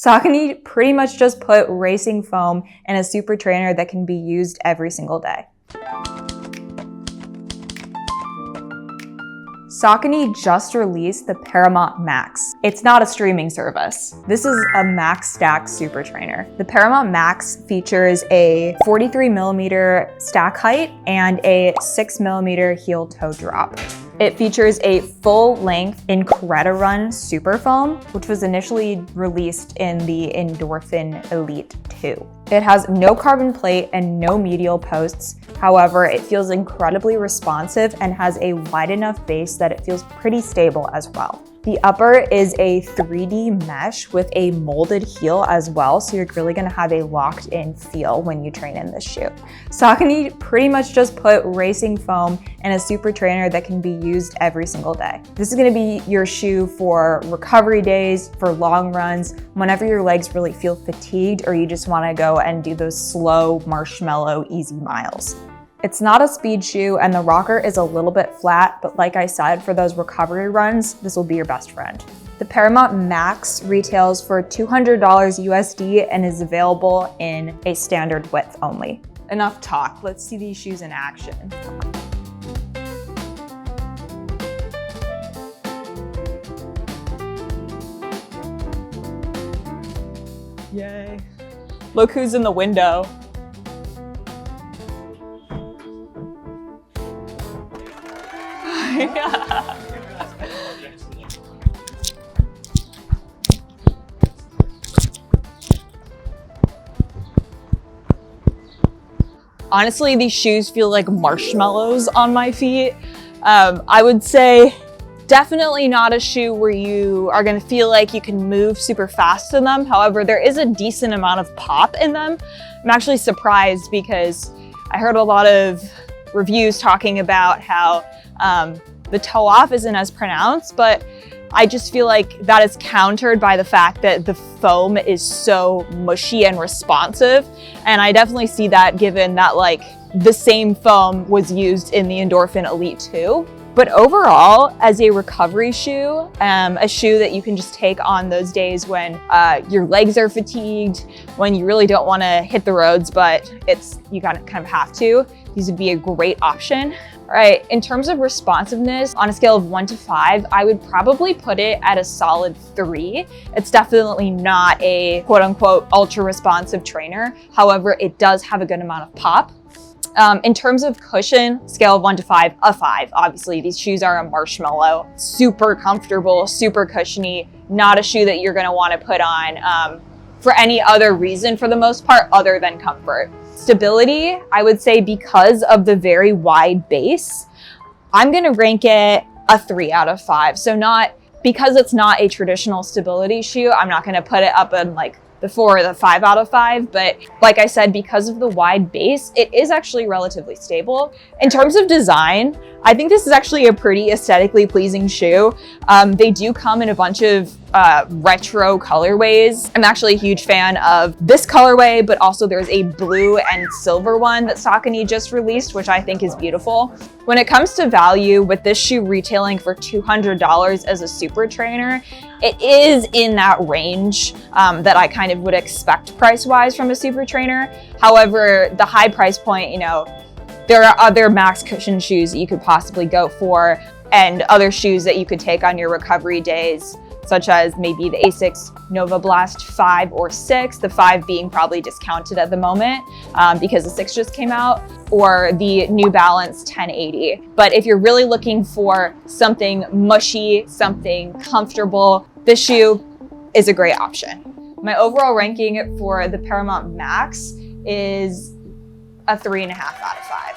Saucony pretty much just put racing foam in a super trainer that can be used every single day. Saucony just released the Paramount Max. It's not a streaming service. This is a max stack super trainer. The Paramount Max features a 43mm stack height and a 6mm heel toe drop. It features a full-length Incredi-Run Super Foam, which was initially released in the Endorphin Elite 2. It has no carbon plate and no medial posts. However, it feels incredibly responsive and has a wide enough base that it feels pretty stable as well. The upper is a 3D mesh with a molded heel as well, so you're really gonna have a locked in feel when you train in this shoe. Saucony pretty much just put racing foam in a super trainer that can be used every single day. This is gonna be your shoe for recovery days, for long runs, whenever your legs really feel fatigued or you just wanna go and do those slow, marshmallow, easy miles. It's not a speed shoe and the rocker is a little bit flat, but like I said, for those recovery runs, this will be your best friend. The Paramount Max retails for $200 USD and is available in a standard width only. Enough talk, let's see these shoes in action. Yay. Look who's in the window. Yeah. Honestly, these shoes feel like marshmallows on my feet. I would say definitely not a shoe where you are gonna feel like you can move super fast in them. However, there is a decent amount of pop in them. I'm actually surprised because I heard a lot of reviews talking about how the toe off isn't as pronounced, but I just feel like that is countered by the fact that the foam is so mushy and responsive. And I definitely see that given that like the same foam was used in the Endorphin Elite 2. But overall, as a recovery shoe, a shoe that you can just take on those days when your legs are fatigued, when you really don't want to hit the roads, but you kind of have to, these would be a great option. All right, in terms of responsiveness, on a scale of 1 to 5, I would probably put it at a solid 3. It's definitely not a quote unquote ultra responsive trainer. However, it does have a good amount of pop. In terms of cushion, scale of 1 to 5, a 5. Obviously, these shoes are a marshmallow, super comfortable, super cushiony, not a shoe that you're gonna wanna put on for any other reason for the most part other than comfort. Stability, I would say because of the very wide base, I'm gonna rank it a 3 out of 5. So because it's not a traditional stability shoe, I'm not gonna put it up in like the 4 or the 5 out of 5, but like I said, because of the wide base, it is actually relatively stable. In terms of design, I think this is actually a pretty aesthetically pleasing shoe. They do come in a bunch of retro colorways. I'm actually a huge fan of this colorway, but also there's a blue and silver one that Saucony just released, which I think is beautiful. When it comes to value, with this shoe retailing for $200 as a super trainer, it is in that range that I kind of would expect price-wise from a super trainer. However, the high price point, you know, there are other max cushion shoes that you could possibly go for and other shoes that you could take on your recovery days, such as maybe the Asics Nova Blast 5 or 6, the 5 being probably discounted at the moment because the 6 just came out, or the New Balance 1080. But if you're really looking for something mushy, something comfortable, this shoe is a great option. My overall ranking for the Paramount Max is a 3.5 out of 5.